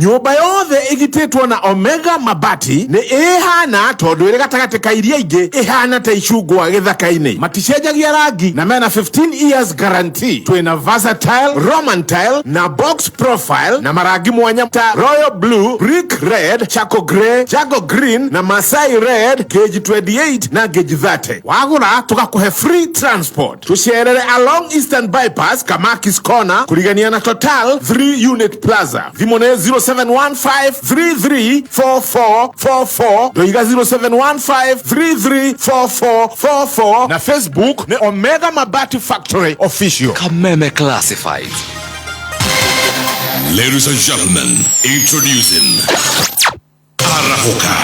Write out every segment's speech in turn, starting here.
nyumba yothe igitetwo na Omega mabati ni ihana tondu iri gatagati ka iria ingi ihana ta icungwa githaka-ini maticenjagia rangi na mena 15 years guarantee. Twina versatile, Roman tile na box profile na marangi mwanya ta royal blue, brick red, charcoal grey, jago green na Masai red gauge 28 na gauge 30. Wagura tugakuhe free transport. Tusherere along Eastern Bypass Kamakis Corner kurigania na Total 3 unit plaza. Vimone 0715334444 doiga 0715334444 na Facebook ne Omega Mabati Factory Official. Kameme Classified. Ladies and gentlemen, introducing Arahuka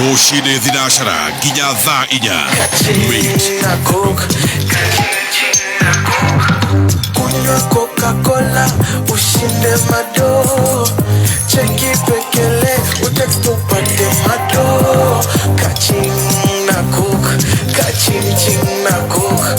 Roshide Dinashara Ginyatha Inya. Wait. Kunywa Coca-Cola ushinde mado, cheki pekele utext upate mado, kaching na coke, kaching na coke,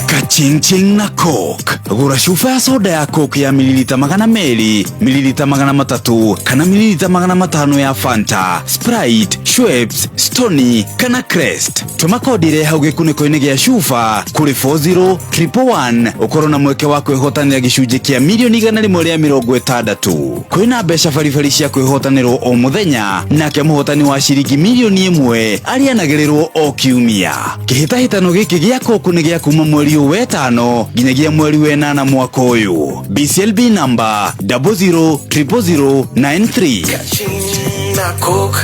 kaching na coke. Gura chufa ya soda ya coke ya mililita 200, mililita 300 kana mililita 500 ya Fanta, Sprite, Schweppes, Stoney kana Crest. Tuma kodi re hauge kuniko-ini gia chufa kuri 40111 ukoro na mweke wa kwihotanira gicunji kia milioni 160. Kwina mbeca baribari cia kwihotanirwo o muthenya nake muhotani wa ciringi milioni 1 arianagirirwo o kiumia. Kihitahitano giki gia coke ni gia kuma mweri wa 5 nginyagia mweri wa 8 mwaka uyu. BCLB number 000093. kaching na coke.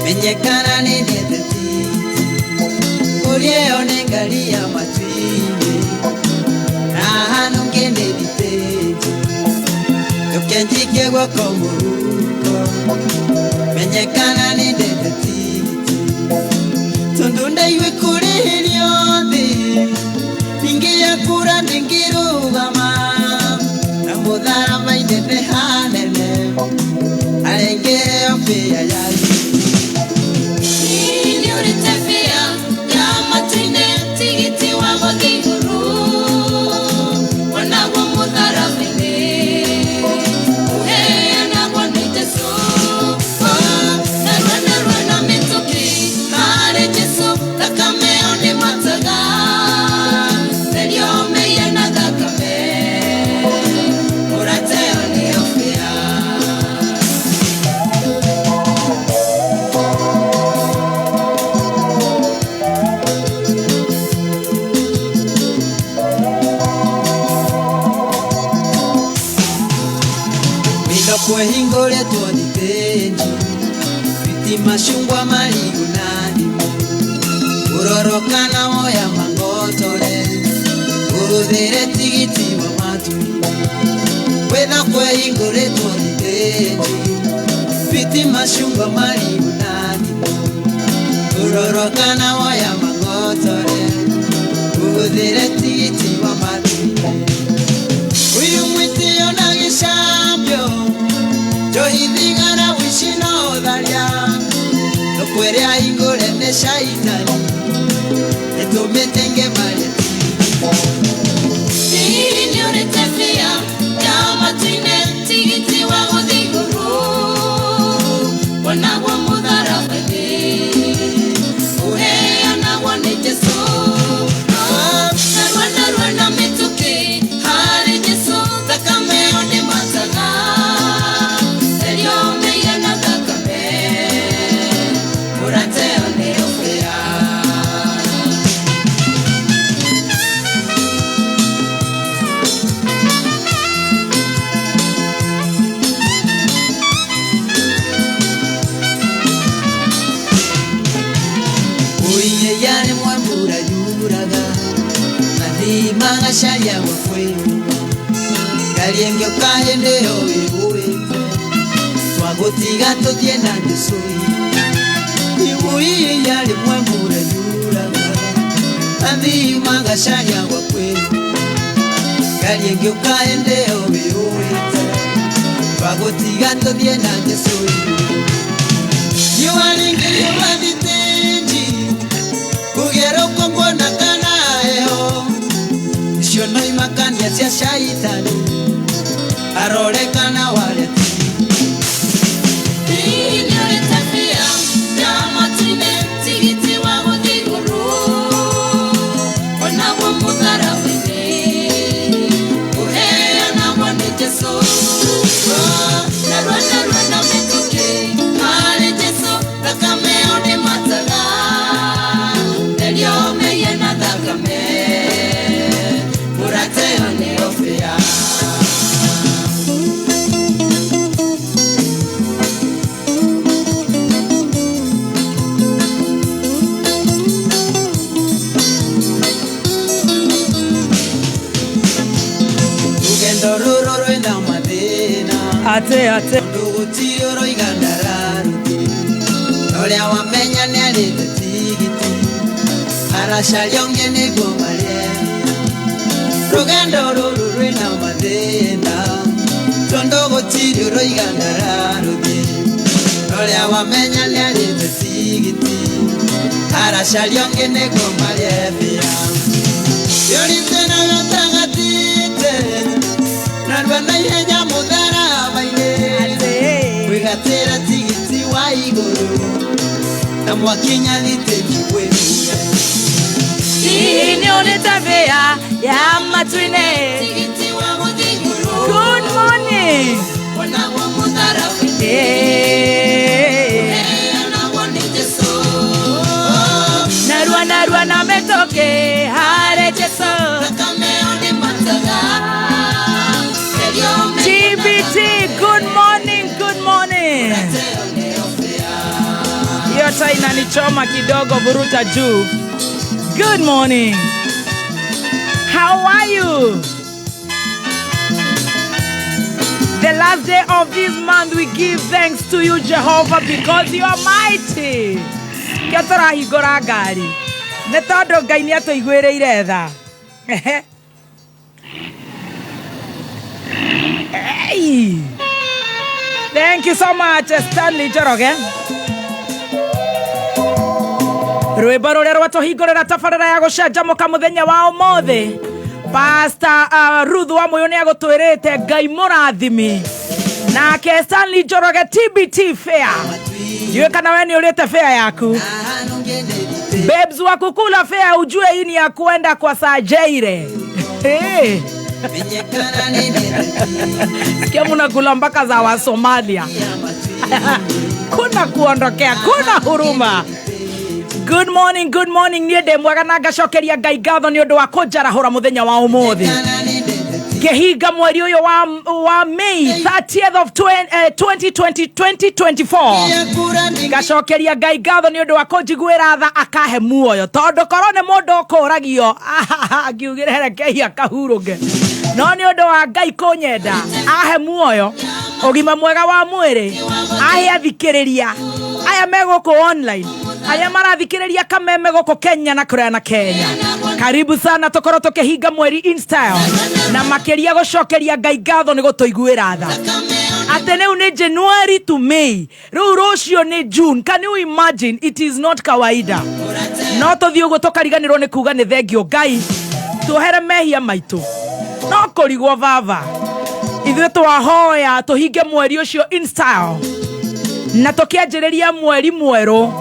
Menyekana ni neteti Ulie onengali ya matwine Na hanu ngene biteti Yokenjike wako muruko Menyekana ni neteti Tundunda iwe kuri hiliondi Ningi ya kura ningirugama Na mudhara maidete hanene Arenge ofia yali Kwe hingole tuoni tenji Viti mashungwa maligu nani Urorokana moya mangotore Urudhere tigiti wa matu Wena kwe hingole tuoni tenji Viti mashungwa maligu nani Urorokana moya mangotore Urudhere tigiti wa matu Uyu mwiti yonagishambyo Johidigara wishino daria Nokwere aingole ne shaitani Etumetenge maleti Nini nione tefia Yama tuine tigiti wangu diguru Wanagwa mudhara fede Uhea na wanejeso Narwana metuke Hare jeso Takameo ne matana Urate on the opera Imanga sharia wafwe Kalienge ukahende owe Twagotiga totiena njusui Iwui yali mwemure yuraga Andi imanga sharia wafwe Kalienge ukahende owe Twagotiga totiena njusui Yuwalingi yuwaditenji Kugero kongona kanaeo Shono imakani ya siya shaitani Arole kana wale Inyore tafia Dama tine Tigiti wa mudiguru Wana wa mudara wene Uhea na wane jeso Narwa na metuke Mare jeso Takameo de matala Delio meye na takame Murate ane ofea Ugendo ruro enda madena Ate Nduguti oro igandararuti Olea wamenya ni alete tigiti Arashalionge ni gomalia Rugendo ruru enda madena Nduguti oro igandararuti Olea wamenya ni alete tigiti Arashalionge ni gomalia Yorite na yotangatite Narwana yenya mudara baile Wigatera tigiti wa igoro Na mwakinya liteji kwenu Ini onetavea ya matwine Tigiti wa mudiguru Good morning Wana wa mudara baile Na wani jeso Narua na metoke hare jeso Nakameo ni mataga TBT, good morning Yota inanichoma kidogo vuruta juu. Good morning. How are you? The last day of this month we give thanks to you Jehovah because you are mighty. Kiatora higora gari. Netondo Ngai ni atuiguireire tha. Hey. Thank you so much Stanley Joroge. Rwimbo ruria rwatuhingurira tabarira ya gucanjamuka muthenya wa umuthi. Pastor Ruth wa Moyo ni agutwirite Ngai murathimi. Nake Stanley Joroge TBT fair. Jue kana wewe ni ulete fair yaku. Babes wa kukula fair ujue hii ni ya kuenda kwa Sajeire. Hey. Sikia mnakula mpaka za wa Somalia. Kuna kuondokea, kuna huruma. Good morning. Niende mwagana gacokeria Ngai ngatho ni undu wa kunjarahura muthenya wa umuthi. Gehiga mweri uyu wa May 30th of 2024. Gacokeria Ngai ngatho ni undu wa kunjiguira tha akahe muoyo. Tondu korone mundu ukuragio ngiugire kehia kahuruge. No ni undu wa Ngai kunyenda ahe muoyo ogima mwega wa mwiri ahe athikiriria aya meguko online aya marathikiriria kameme guko Kenya na Korea na Kenya. Karibu sana tokoro tukihinga mweri in style na makeria gucokeria Ngai ngatho ni gutuiguira tha. Ateneu ni January to May. Rucio ni June. Can you imagine? It is not kawaida. No tuthii uguo tukariganirwo ni kuga ni thengio Ngai. Tuhere mehia maitu. No kurigwo vava. Ithuĩ twahoya tuhinge mweri ucio in style. Na tukianjĩrĩria mweri mwerũ.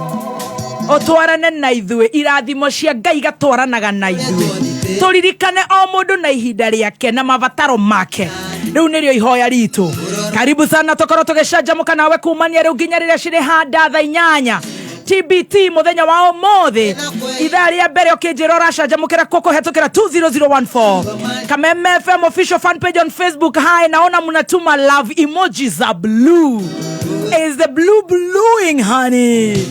Otwarane na ithuĩ irathimo cia Ngai gatwaranaga na ithuĩ. Turirikane o mundu na ihinda rĩake na mabataro make. Riu nĩrĩo ihoya ritu. Karibu sana tokoro tugicanjamuka nawe kumania riu nginya rĩrĩa cirĩ handa thaa 8. TBT muthenya wa umuthi ithaa rĩa mbere ukinjira racanjamukira koko hetukira 20014 Kameme FM official fan page on Facebook. Hi, naona mnatuma love emojis za blue. Is the blue bluing honey?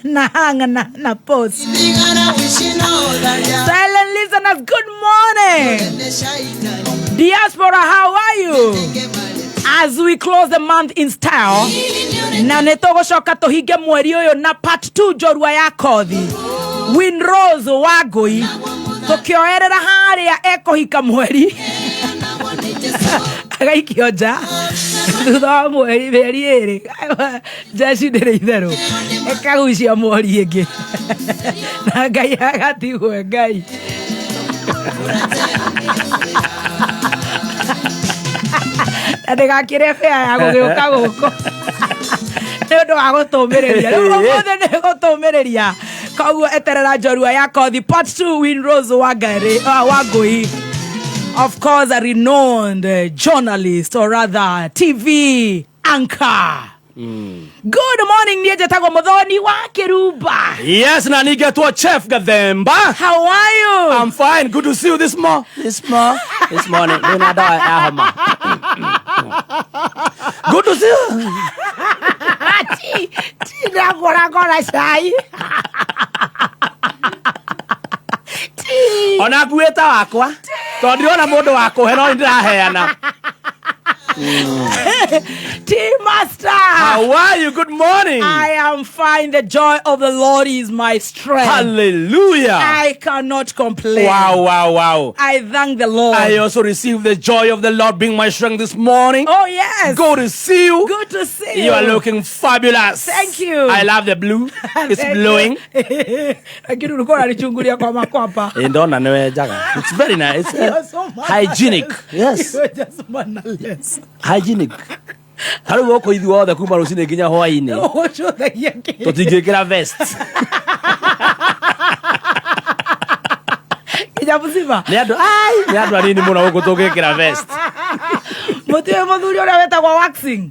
na hanga na post. Silent listeners, good morning. Diaspora, how are you? As we close the month in style, na netogocoka tuhige mweri uyu na part 2 jorua ya kothi Winrose Wangui tukioerera haria ekohika mweri agaikio nja thutha wa mweri meri iri jeshi ndiri itheru ekagucia mwori ingi na Ngai agatigwe Ngai. Ndegakire fea ya gugiuka guko ndio wa gutumireria riu mothe ni gutumireria koguo eterera njorua ya kothi part 2 Winrose Wangui, of course a renowned journalist or rather TV anchor. Good morning, nije tago Muthoni wa Kiruba. Yes, na nigetwa Chef Gathemba. How are you? I'm fine. Good to see you this morning. Good to see you. Tina gora sai. Ona kueta wakwa. Tondiona mundu wako heno ndiraheana. Tea Master. How are you? Good morning. I am fine. The joy of the Lord is my strength. Hallelujah. I cannot complain. Wow. I thank the Lord. I also receive the joy of the Lord being my strength this morning. Oh, yes. Good to see you. Good to see you. You are looking fabulous. Thank you. I love the blue. It's blowing. It's very nice. You're so hygienic. Yes. You're just mannerless. Hygienic. Haru goko ithuothe kuma rucine nginya hwaini. Tutingikira vest. Kijabuzima. Ni andu anini muno guku tungikira vest. Mutiwe muthuri uria wetagwa waxing.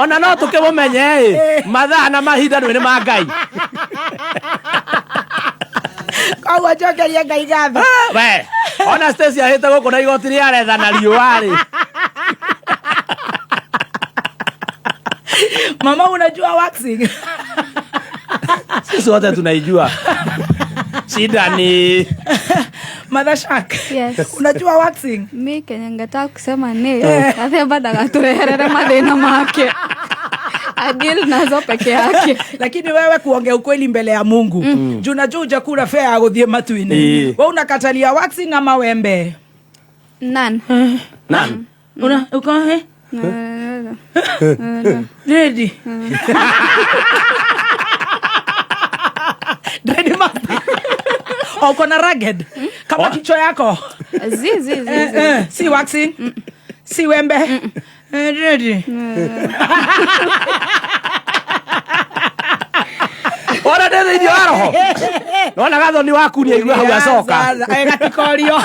Ona no tukimumenye mathaa na mahinda ni ma Ngai. Kawa jokeria Ngai gatho. We, ona Stacy ahite guku na igoti ri aretha na riua ri. Mama, unajua waxing? Sisi wote tunaijua. Shida ni Mother Shark. Yes. Unajua waxing? Mi Kenya ngetaka kusema ni Gathemba ndagatureherere mathina make. Adil nazo peke yake. Lakini wewe kuongea ukweli mbele ya Mungu. Juu najua hujakula fare ya guthie matuini. Wewe unakatalia waxing ama wembe? None. Uko ready? Ready master. Uko na rugged kama kichwa yako. Zizi. Si waxing. Si wembe. Ready. Ora ndere ndio aroho. Nona gathoni waku ni igua hau acoka. Gatikorio.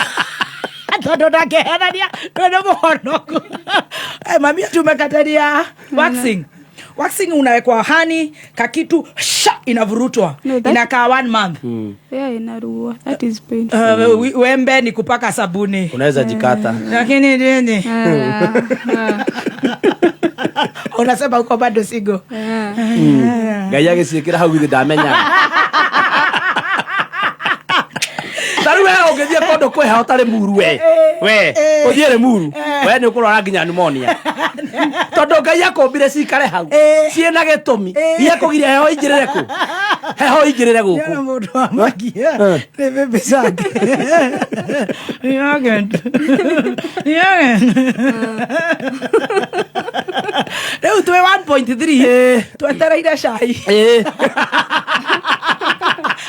Tondu ndakeherania ndio muhonoku. Mami tumekataria waxing. Waxing unawekwa hani kakitu inavurutwa. Inakaa 1 month. Yeah, inaruwa. That is painful. Wembe ni kupaka sabuni. Unaweza jikata. Lakini nini? Unasema uko bado sigo. Ngai agicikira hau githe ndamenya. Taru we ungithie kondo kweha utari muru we uthiere muru we ni ukurora nginya pneumonia tondu Ngai akombire cikare hau ciena gitumi iekugiria heho ingirire ku heho ingirire guku yana mundu wa magia ni bebe zake yagen leo tuwe 1.3 twetereire cai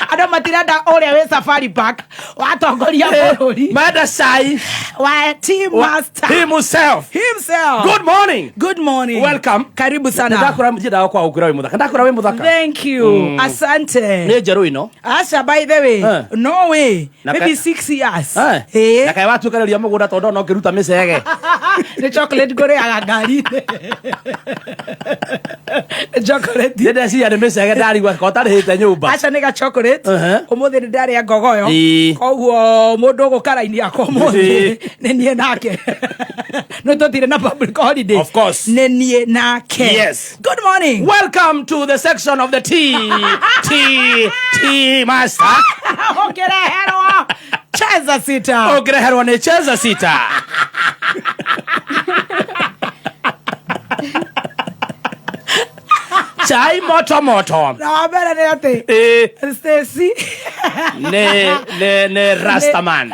ada matirada ore we safari park watongoria bururi mada cai wa Tea Master himself. Good morning. Welcome. Karibu sana. Ndakura mjida kwa ukura we muthaka. Ndakura we muthaka. Thank you. Asante. Ni jeru ino. Asha, by the way. No way. Maybe 6 years. Na kai watu kareria mugunda tondu no kiruta misege. The chocolate gore agagari. Chocolate. Dede si ya misege dari wa kota hite nyumba. Asha nega chocolate. umuthi ndari ya ngogoyo koguo mundu gukaraini yakwa umuthi ni nie nake no totire na public holiday Of course. ni nie nake. Yes. Good morning. Welcome to the section of the tea master. Ukireherwo cheza sita. Ukireherwo ni cheza sita. Chai moto moto. Na mbere ni ati Stacy ne Rastaman.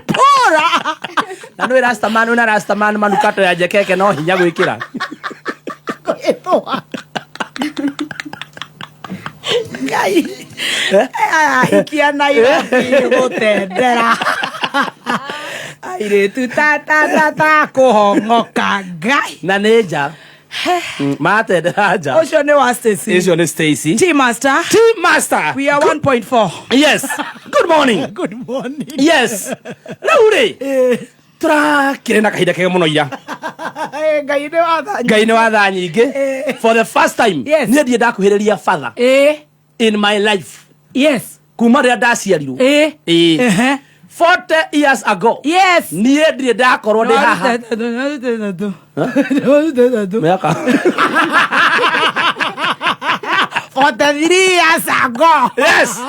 Pora. Na no Rastaman manukato ya jekeke no hinya gwikira. Etoa. Ngai. Ikia na iroki gutendera. Aire tu ta kuhongoka ngai. Na neja. Mate daja. Ocean ne wa Stacy. Is your Stacy? Tea master. Tea master. We are 1.4. Yes. Good morning. Good morning. Yes. Laure. Tra kirena kahida kega muno ya. Ngai ne wa tha. Ngai ne wa tha nyingi. For the first time. Yes. Nie ndie ndakuhiriria father. In my life. Yes. Kuma ria ndaciarirwo. 40 years ago. Yes. Nie ndie ndakorwo ndi haha. Miaka. 43 years ago. Yes.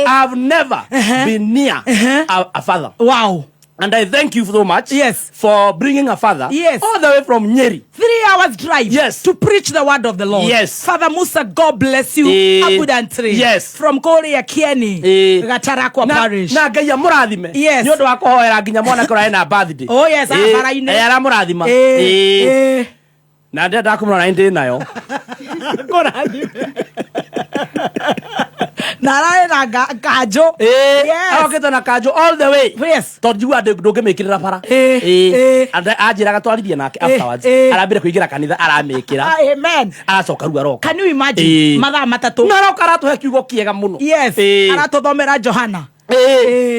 I've never been near a father. Wow. And I thank you so much. Yes. For bringing a father. Yes. All the way from Nyeri. 3 hours drive. Yes. To preach the word of the Lord. Yes. Father Musa, God bless you. Abundantly. Yes. From Korea Kieni. Gatarakwa Parish. Na ngai amurathime. Yes. Ni undu wa kuhoera nginya mwana kora ena birthday. Oh yes, abaraine. Era murathima. Na ndenda kumura ndi nayo. Korathime. Narae na kajo. Yes. Awaketa na kajo all the way. Yes. Tonjua ndungimikirira bara. And ajira gatwarithie nake afterwards. Arambire kuingira kanitha aramikira. Amen. Aracoka ru aroka. Can you imagine? Mathaa matatu. Na aroka aratuhe kiugo kiega muno. Yes. Aratuthomera Johana.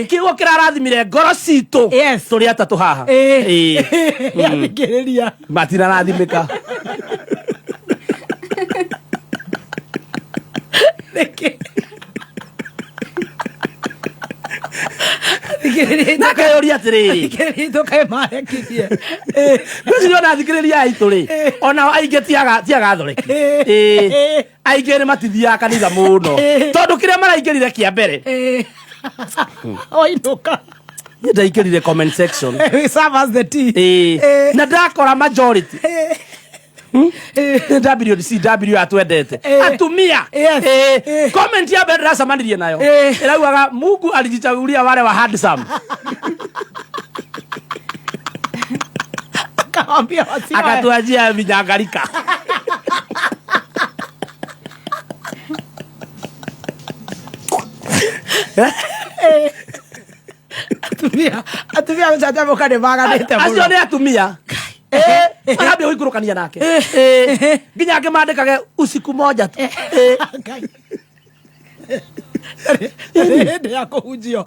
Kiugo kirarathimire ngoro citu. Yes. Turi atatu haha. Yathikiriria. Matira rathimika. Na kayori atiriri. Kirito kai marekirie. Guci ona thikiriria aituri. Ona ainge tiaga thore. Ainge ni matithia kanitha muno. Tondu kiria maraingirire kia mbere. Oinuka. Ndaingirire comment section. We serve as the tea. Na ndakora majority. WCW atwendete atumia. Comment ya bedra samanirie nayo iraugaga Mungu alijichagulia wale wa handsome. Akaambia wasiwa akatuajia vinyangarika. atumia mchajabu kane maganite muno. Acio ni atumia. Arabia uikurukania nake. Ginya ngimandikage usiku moja tu. Ndi ya kuhunjio.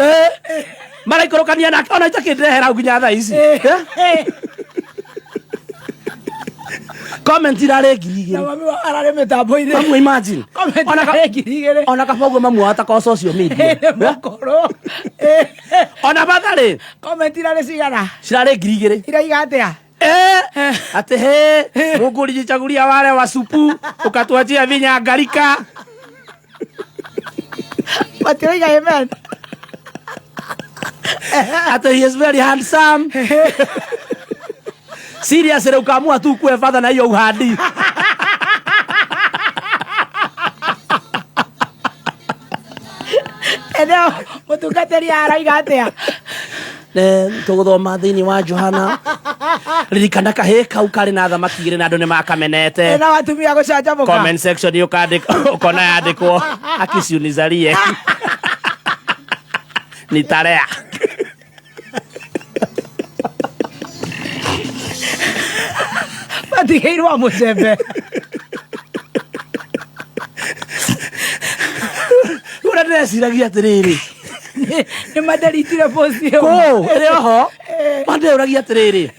Maraikurukania nake ona itakindehera ginya thaa ici. Comment irare ngirigire. Na mami arare mitambo-ini. Mamu imagine. Comment irare ngirigire. Ona kabogo mamu ataka social media. Mokoro. Ona bathari. Comment irare cigana. Cirare ngirigire. Iraiga atia. Ate Mungu alijichagulia wale wa supu ukatuachia vinyangarika. Matiriga amen. Ate he is very handsome. Seriously ukaamua tu kuwe father na hiyo uhadi. Eneo mutungatiri araiga atia. Tuguthoma thiini wa Johana ririkana kahe kau kari na thamaki igiri na andu ni makamenete. Na watumia gucanjamuka. Comment section ukandika ukona yandikwo akiciunizarie ni tarea. Matigeirwo mucembe. Ura ndeciragia atiriri Ni maderitire post yo. ko ere ho Mande uragia atiriri.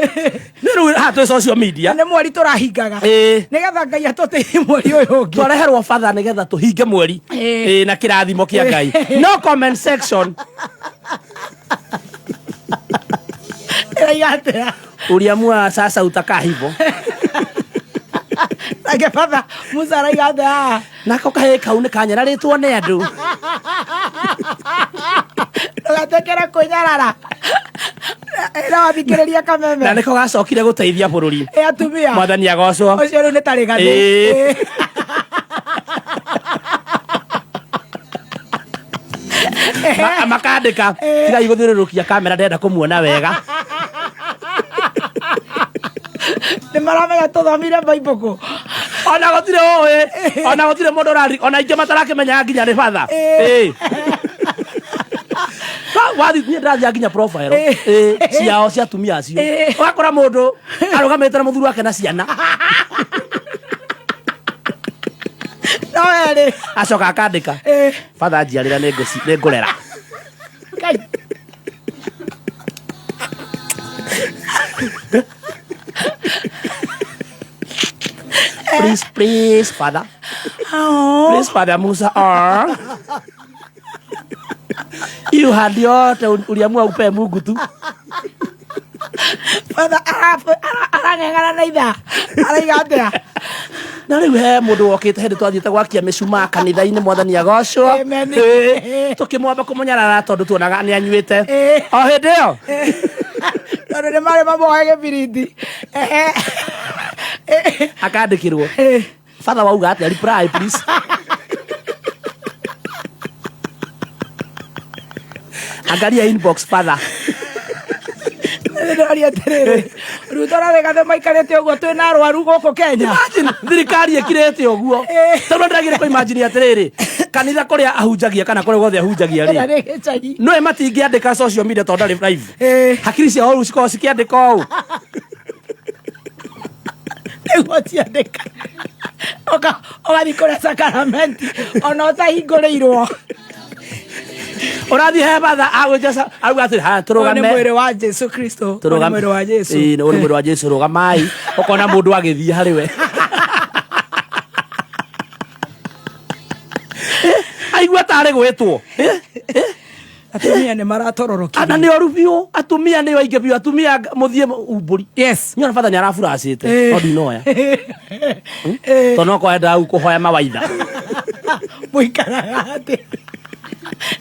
Ni ru ha tu social media. Nĩ mweri tũrahingaga. Nĩgetha Ngai atũteithie mweri ũyũ ũngĩ. Twareherwo father nĩgetha tũhinge mweri. Na kĩrathimo kĩa Ngai. No comment section. Yate. Uliamua sasa utakaa hivyo. Age father Musa raigada. Nako kahe kaune kanyara ritwo nĩ andũ. Ũgatekera kũnyarara. Era wathikĩrĩria kameme. Na nĩko gacokire gũteithia bũrũri. Atumia. Mwathani agocwo. Ũcio rĩu nĩ tarĩ gathĩ. Makandĩka tigai gũthiũrũrũkia kamera ndenda kũmuona wega. Nĩ maramenya tũthomire Bible kũ. Ona gũtirĩ ũĩ. Ona gũtirĩ mũndũ ũrari. Ona ingĩ matarakĩmenya nginya nĩ father. Wathi niĩ ndĩrathiĩ nginya profile ciao cia atumia acio. Ũgakora mũndũ arũgamĩte na mũthuri wake na ciana. No erĩ. Acoka akandĩka. Father njiarĩra nĩ ngũrera. Please, Father. Please, Father Musa. You had yote uliamua upe Mungu tu. Father arang'ang'ana na itha. Araigatea. Na rĩu he mũndũ wokĩte hĩndĩ twathiĩte gwakia mĩcumaa kanitha-inĩ Mwathani agocwo. Tũkĩmwamba kũmũnyarara tondũ tuonaga nĩ anyuĩte. O hĩndĩ ĩyo. Tondũ nĩ marĩ mamoe gĩbiriti. Akandĩkĩrwo. Father wauga atĩa reply please. Angalia inbox father. Ndĩrari atĩrĩrĩ. Rĩu tũrarĩ gathe maikarĩte ũguo twĩna arwaru gũkũ Kenya. Thirikari ĩkirĩte ũguo. Tondũ ndagire kũ imagine atĩrĩrĩ. Kanitha kũrĩa ahunjagia kana kũrĩa guothe ahunjagia rĩ. No matingĩandĩka social media tondũ ndarĩ live. Hakiri ciao rĩu cikorwo cikĩandĩka ũũ. Nĩguo ciandĩka. Ũgathiĩ kũrĩa sakramenti. Ona ũtahingũrĩirwo. Ũrathiĩ he batha agwĩja auga atĩ ha tũrũgame. Nĩ mwĩrĩ wa Jesu Kristo. Nĩ mwĩrĩ wa Jesu. Nĩ mwĩrĩ wa Jesu rũgamai. Ũkona mũndũ agĩthiĩ harĩ we. Aigua tarĩ gwĩtwo. Atumia nĩ maratororokia. Ana nĩ oru biũ. Atumia nĩ oingĩ biũ. Atumia mũthiĩ umbũri. Yes. Nyona batha nĩ arafuracĩte. No ndinoya. Tondũ no kwenda kũhoya mawaitha. Mũikaraga atĩ.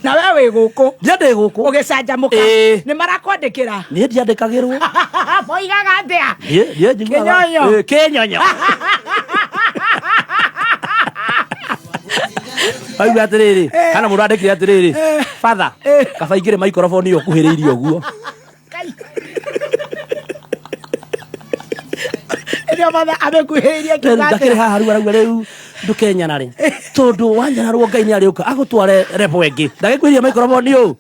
Na wewe gũkũ. Ndĩ gũkũ. Ũgĩcanjamũka. Nĩ marakwandĩkĩra. Niĩ ndiandĩkagĩrwo. Moigaga atĩa? Kĩnyonyo. Kĩnyonyo. Auga atĩrĩrĩ. Kana mũndũ andĩkire atĩrĩrĩ. Father. Kaba ingĩrĩ microphone ĩyo kuhĩrĩirie ũguo. Ndio father amekuhĩrĩirie kĩgate. Ndakĩrĩ haha rĩu ndukenyana rĩ. Tondũ wanyanarwo Ngai nĩ arĩũka agũtware repo ĩngĩ. Ndagĩkwĩria microphone ũũ.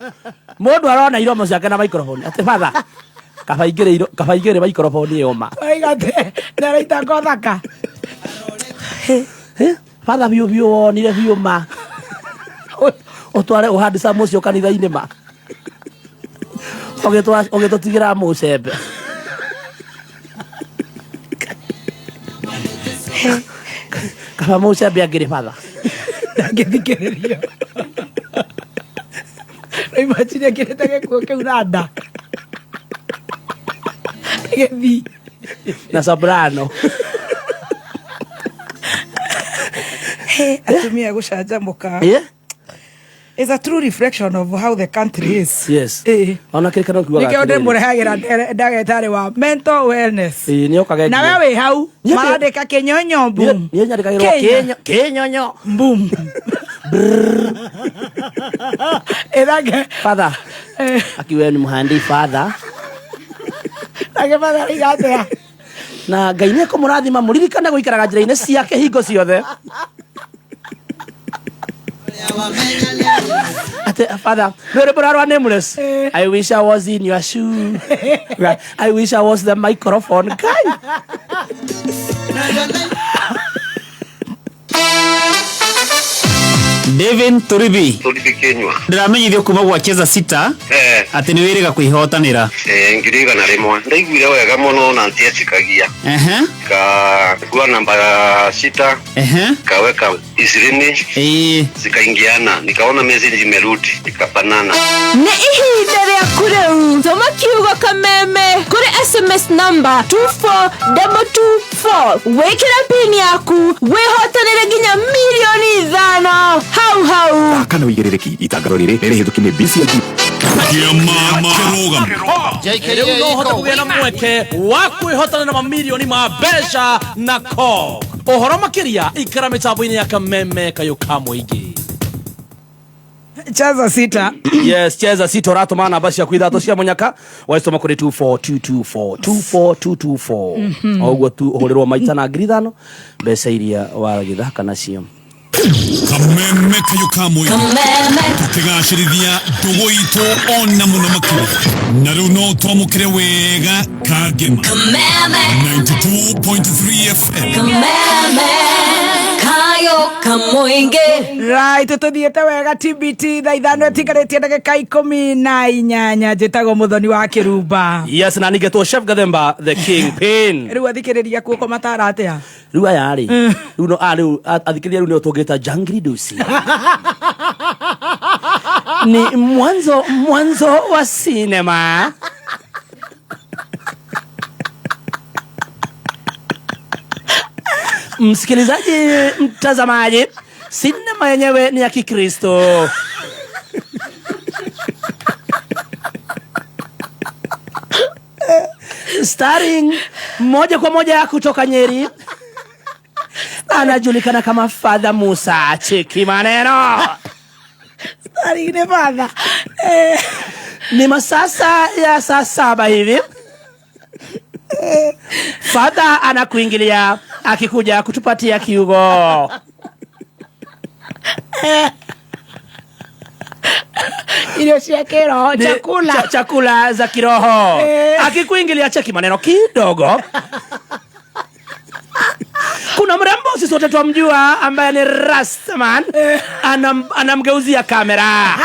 Mũndũ arona iromo ciake na microphone. Atĩ father. Kaba ingĩrĩ microphone ĩyo ma. Oigate nĩ araita ngothaka. Father biũ wonire biũ ma. Ũtware ũhandica mũcio kanitha-inĩ ma. Ũgĩtũtigĩra mũcembe. Kaba mũcembe angĩrĩ father. Ndangĩthikĩrĩrio. Imagine kĩrĩte gĩkuũ kĩu na nda. Gĩthi. Na soprano. Atumia gũcanjamũka. Is a true reflection of how the country is. Yes. Ona kĩrĩkano kiugaga. Nĩkĩo ndĩmũrehagĩra ndagĩtarĩ wa mental wellness. Nĩ okaga. Na wewe hau marandĩka kĩnyonyo boom. Niĩ nyandĩkagĩrwo kĩnyonyo boom. Ethage. Father. Akiwe nĩ mũhandi father. Age father igatea. Na Ngai nĩ kũmũrathima mũririkane gũikaraga njĩra-inĩ ciake hingo ciothe. Father, nameless. I wish I was in your shoe. I wish I was the microphone guy. David Turibi Kenywa ndiramenyithio kuma gwacheza sita ati ni wiriga kwihotanira ngiriga na rimwe ndaiguire wega muno na ntiecikagia ka kwa namba 6 kaweka isirini zikaingiana nikaona message imerudi nikapanana ni ihinda rĩa kureu tuma kiugo kameme kuri SMS number 24224 wekera pin yaku wehotanire nginya milioni 5 hau kana uigirereki itangaro riri rihituki ni BCLG JKU no hota kugena mweke wa kwihotana na mamilioni ma besha na ko ohoro makiria ikara mitambo-ini ya kameme kayo kamuigi cheza sita yes cheza sita rato mana basi ya kuidhato cia munyaka waisoma kuri 24224 ogwo tu holerwa maita na ngirithano mbeca iria wagithaka nacio kameme kayo kamuigi tukigacirithia ndugu itu ona muno makiri na riu no twamukire wega kagema 92.3 FM kayo kamuinge right tuthiete wega TBT thaa ithano etigaretie ndagika 18 njitagwo muthoni wa kirumba yes na nigetwo chef Gathemba the king pin riu athikiriria kuoko matara atia riu aya ri riu no riu athikiriria riu ni utungita jangri dosi ni mwanzo wa cinema msikilizaji mtazamaji sinema yenyewe ni ya Kikristo starring moja kwa moja kutoka Nyeri anajulikana kama Father Musa cheki maneno starring ni Father ni masasa ya saa 7 hivi Father anakuingilia akikuja kutupatia kiugo ile cia kiroho chakula za kiroho akikuingilia cheki maneno kidogo kuna mrembo sisi wote tumjua ambaye ni Rastaman anamgeuzia kamera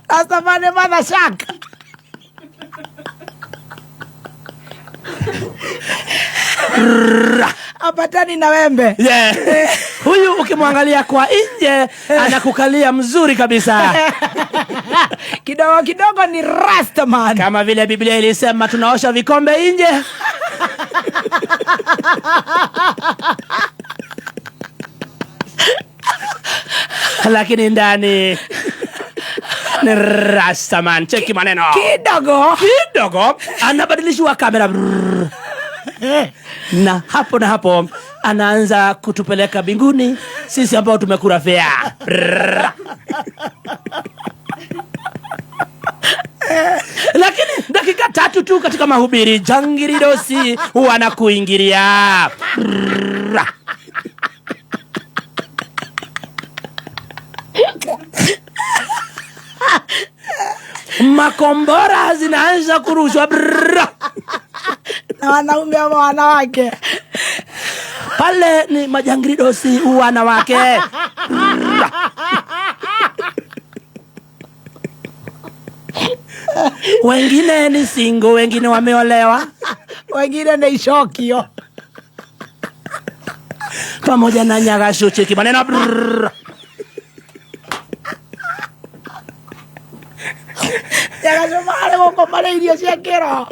Rastaman ni mother shark apatani na wembe huyu ukimwangalia kwa nje anakukalia mzuri kabisa kidogo ni Rastaman kama vile Biblia ilisema tunaosha vikombe nje lakini ndani ni Rastaman cheki maneno kidogo anabadilishwa kamera na hapo anaanza kutupeleka binguni sisi ambao tumekura fea lakini dakika 3 tu katika mahubiri jangiri dosi wanakuingilia makombora zinaanza kurushwa na wanaume ama wanawake pale ni majangiri dosi wanawake wengine ni single wengine wameolewa wengine ni shokio pamoja na nyagasho cheki maneno nyagasho male wako male idio cia kiroho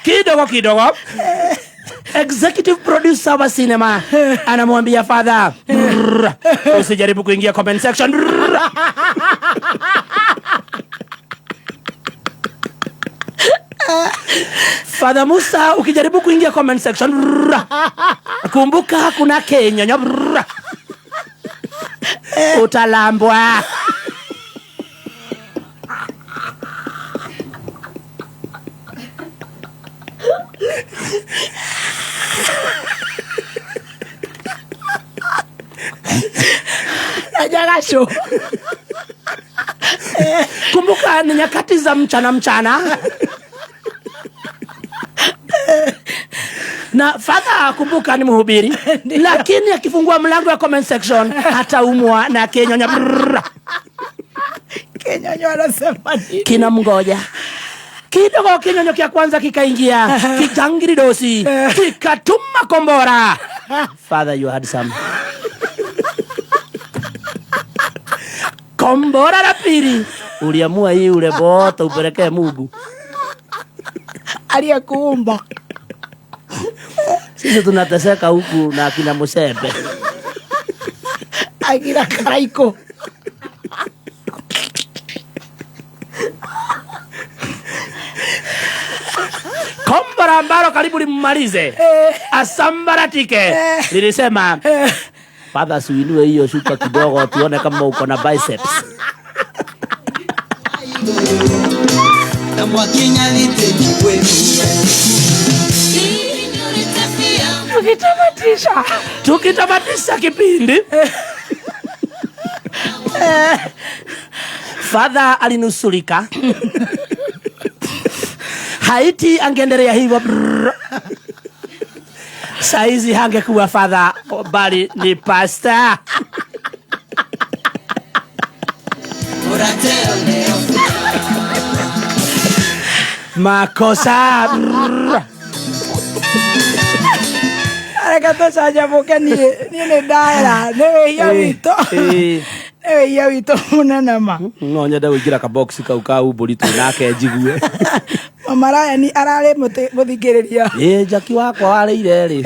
kidogo executive producer wa cinema anamwambia Father usijaribu kuingia comment section Father Musa ukijaribu kuingia comment section kumbuka kuna Kenya utalambwa Ajagasho kumbuka ni nyakati za mchana Na father kumbuka ni mhubiri. Lakini akifungua mlango ya comment section hataumwa na kenyonya. Kenyonya anasema nini? Kinamngoja. Kidogo kinyonyo kia kwanza kikaingia, kitangiri dosi, kikatuma kombora. Father, you had some. Kombora la pili. Uliamua hii ule bota upelekee Mungu. Aliyekuumba. Sisi tunateseka huku na akina Musembe. Akina Karaiko. Kombora ambalo karibu limmalize. Asambaratike. Nilisema Father, suinue hiyo shuka kidogo tuone kama uko na biceps. Na mwakinya liteji wewe. Tukitamatisha kipindi. Father alinusulika. Haiti angeendelea hivyo. Saizi hangekuwa father bali ni pastor. Makosa. Arekato saja boke ni daira. Newe ya wito. Newe ya wito munanama. Ngonya da wigira ka box ka ubulito nake jigue. Mamaraya ni arare muthikireria. Jaki wakwa wareire ri.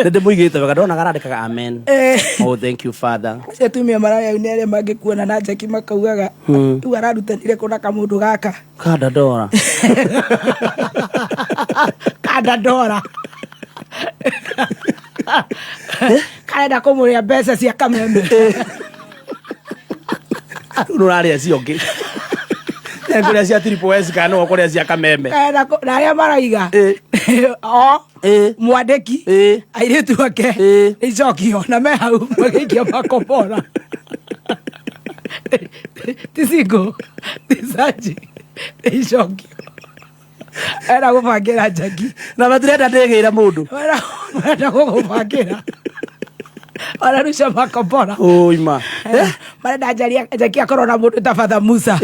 Ndende muigite wega ndona garandikaga amen. Oh, thank you Father. Setumia maraya ni arĩa mangĩkuona na Jaki makaugaga tu ararutanire kuna kamundu gaka. Kada dora. Kada dora. Kaenda kumuria mbeca cia kameme. Nuraria ciongi. Nekuria cia triple S kana no kuria cia kameme. Kaenda na arĩa maraiga. Mwandeki. Airitu wake. Icokio na me hau magikia makobora. Tisigo. Tisaji. Icokio. Era gubangira Jaki. Na matirenda ndegira mundu. Era gubangira. Ora rusha makobora. Oima. Marenda Jaki akorwo na mundu ta Father Musa.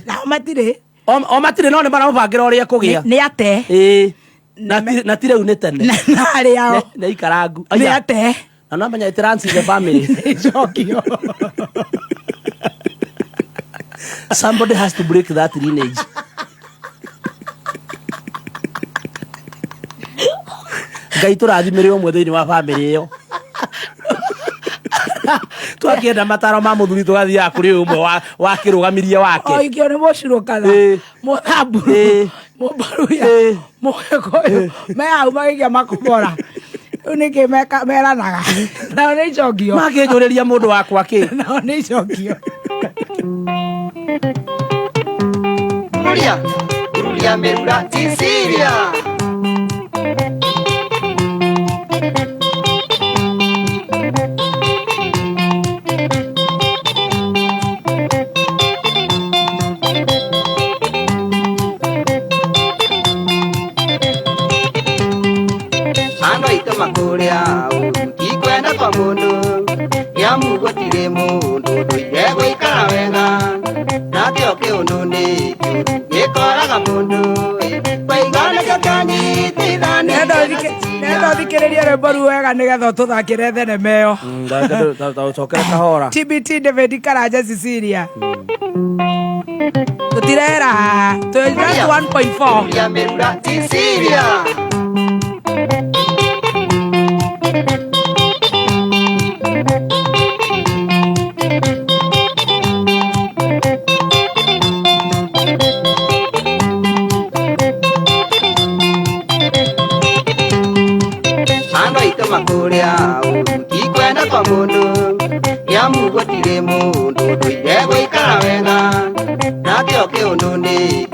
Na matire. O matire no ne maramubangira uria kugia. Ni ate. Na tire unetene. Na ari yao. Na ikarangu. Ni ate. Na no manya trans the family. Icokio. Somebody has to break that lineage. Ngai turathimire umwe thiini wa family iyo. Twakienda mataro ma muthuri tugathia kuri umwe wa kirugamirie wake. O ikio ni mucurukana. Muthambu. Mubaruya. Muhekoyo. Me au magikia makobora. Unike meranaga. Na ni Icokio. Makinjuriria mundu wakwa ki. Na ni Icokio. Ruria merura tisiria. Makuria ikwenda kwa mundu ya mugo tire mundu nduire gwikara wega nakio kiundu ni gikoraga mundu kwaigana gakanyi tithani nendo thikiriria rwimbo ru wega nigetha tuthakire thenema iyo tocokera kahora TBT David Karanja Cecilia tutirera 1.4 ya merura Cecilia. Makuria ikwenda kwa mundu ya mugo tire mundu nduire gwikara wega nakio kiundu ni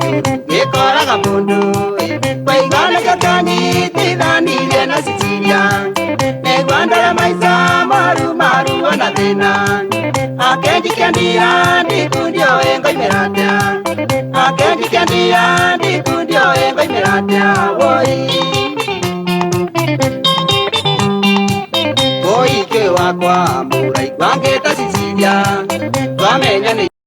gikoraga mundu kwaigana gakanyi tithanirie na Cecilia negwandara maica maru ona thina akendikendia ndikundio engoimeratia akendikendia ndikundio engoimeratia woi wakwa mũraigua ngĩta Cecilia